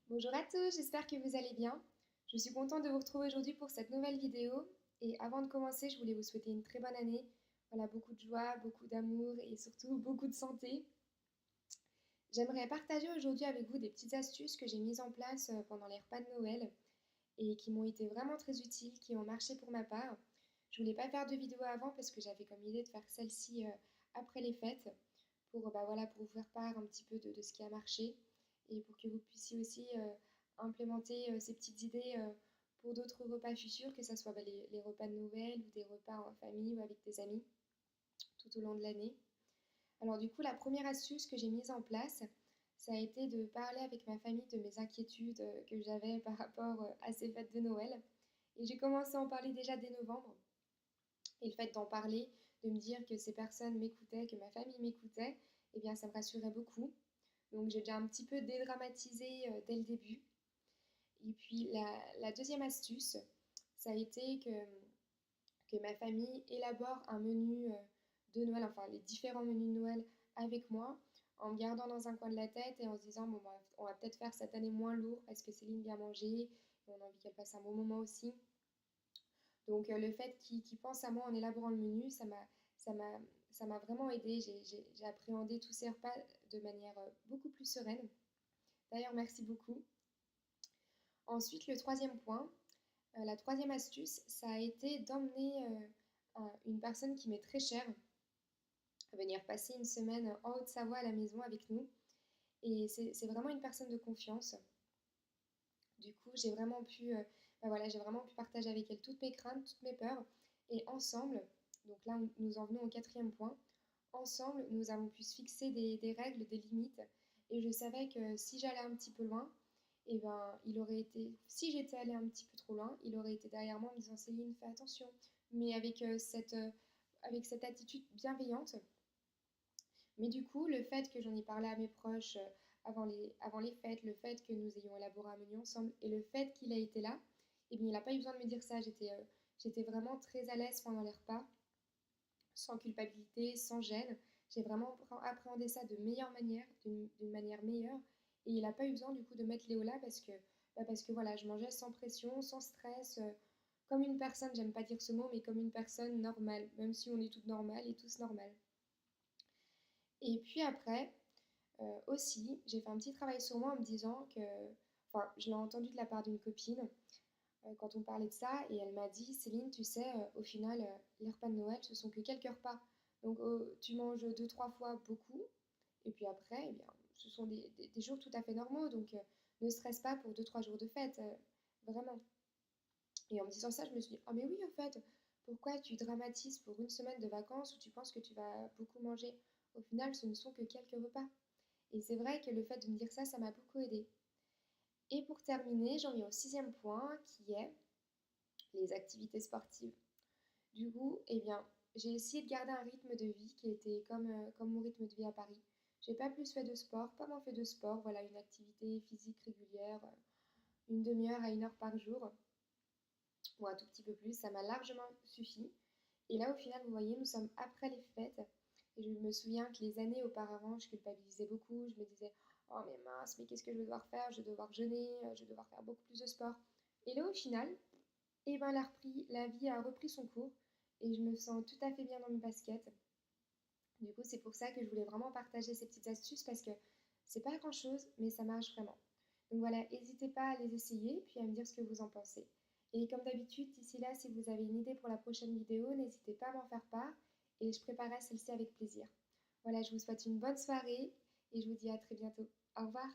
Bonjour à tous, j'espère que vous allez bien. Je suis contente de vous retrouver aujourd'hui pour cette nouvelle vidéo. Et avant de commencer, je voulais vous souhaiter une très bonne année. Voilà, beaucoup de joie, beaucoup d'amour et surtout beaucoup de santé. J'aimerais partager aujourd'hui avec vous des petites astuces que j'ai mises en place pendant les repas de Noël et qui m'ont été vraiment très utiles, qui ont marché pour ma part. Je voulais pas faire de vidéo avant parce que j'avais comme idée de faire celle-ci après les fêtes pour, voilà, pour vous faire part un petit peu de ce qui a marché et pour que vous puissiez aussi implémenter ces petites idées pour d'autres repas futurs, que ce soit les repas de Noël ou des repas en famille ou avec des amis tout au long de l'année. Alors du coup, la première astuce que j'ai mise en place, ça a été de parler avec ma famille de mes inquiétudes que j'avais par rapport à ces fêtes de Noël. Et j'ai commencé à en parler déjà dès novembre. Et le fait d'en parler, de me dire que ces personnes m'écoutaient, que ma famille m'écoutait, eh bien ça me rassurait beaucoup. Donc j'ai déjà un petit peu dédramatisé dès le début. Et puis la deuxième astuce, ça a été que ma famille élabore un menu de Noël, enfin les différents menus de Noël avec moi, en me gardant dans un coin de la tête et en se disant, bon, bah, on va peut-être faire cette année moins lourd parce que Céline vient manger, et on a envie qu'elle passe un bon moment aussi. Donc le fait qu'ils pensent à moi en élaborant le menu, ça m'a, ça m'a vraiment aidé. J'ai appréhendé tous ces repas de manière beaucoup plus sereine. D'ailleurs, merci beaucoup. Ensuite, le troisième point, la troisième astuce, ça a été d'emmener une personne qui m'est très chère à venir passer une semaine en Haute-Savoie à la maison avec nous. Et c'est vraiment une personne de confiance. Du coup, voilà, j'ai vraiment pu partager avec elle toutes mes craintes, toutes mes peurs. Et ensemble, donc là, nous en venons au quatrième point. Ensemble, nous avons pu se fixer des règles, des limites. Et je savais que si j'allais un petit peu loin, eh ben, si j'étais allée un petit peu trop loin, il aurait été derrière moi en me disant Céline, fais attention. Mais avec cette attitude bienveillante. Mais du coup, le fait que j'en ai parlé à mes proches avant les fêtes, le fait que nous ayons élaboré un menu ensemble et le fait qu'il a été là, eh bien, il n'a pas eu besoin de me dire ça. J'étais vraiment très à l'aise pendant les repas, sans culpabilité, sans gêne. J'ai vraiment appréhendé ça de meilleure manière, d'une manière meilleure. Et il n'a pas eu besoin du coup de mettre Léo là parce que voilà, je mangeais sans pression, sans stress, comme une personne, j'aime pas dire ce mot, mais comme une personne normale, même si on est toutes normales et tous normales. Et puis après, aussi, j'ai fait un petit travail sur moi en me disant que, enfin, je l'ai entendu de la part d'une copine quand on parlait de ça, et elle m'a dit, Céline, tu sais, au final, les repas de Noël, ce sont que quelques repas. Donc, tu manges deux, trois fois beaucoup, et puis après, eh bien, ce sont des jours tout à fait normaux, donc ne stresse pas pour deux, trois jours de fête, vraiment. Et en me disant ça, je me suis dit, ah mais oui, en fait, pourquoi tu dramatises pour une semaine de vacances où tu penses que tu vas beaucoup manger? Au final, ce ne sont que quelques repas. Et c'est vrai que le fait de me dire ça, ça m'a beaucoup aidé. Et pour terminer, j'en viens au sixième point qui est les activités sportives. Du coup, eh bien, j'ai essayé de garder un rythme de vie qui était comme mon rythme de vie à Paris. J'ai pas plus fait de sport, pas moins fait de sport, voilà, une activité physique régulière, une demi-heure à une heure par jour, ou un tout petit peu plus, ça m'a largement suffi. Et là, au final, vous voyez, nous sommes après les fêtes. Et je me souviens que les années auparavant, je culpabilisais beaucoup. Je me disais, oh mais mince, mais qu'est-ce que je vais devoir faire? Je vais devoir jeûner, je vais devoir faire beaucoup plus de sport. Et là, au final, eh ben, la vie a repris son cours. Et je me sens tout à fait bien dans mes baskets. Du coup, c'est pour ça que je voulais vraiment partager ces petites astuces parce que c'est pas grand-chose, mais ça marche vraiment. Donc voilà, n'hésitez pas à les essayer, puis à me dire ce que vous en pensez. Et comme d'habitude, d'ici là, si vous avez une idée pour la prochaine vidéo, n'hésitez pas à m'en faire part et je préparerai celle-ci avec plaisir. Voilà, je vous souhaite une bonne soirée et je vous dis à très bientôt. Au revoir.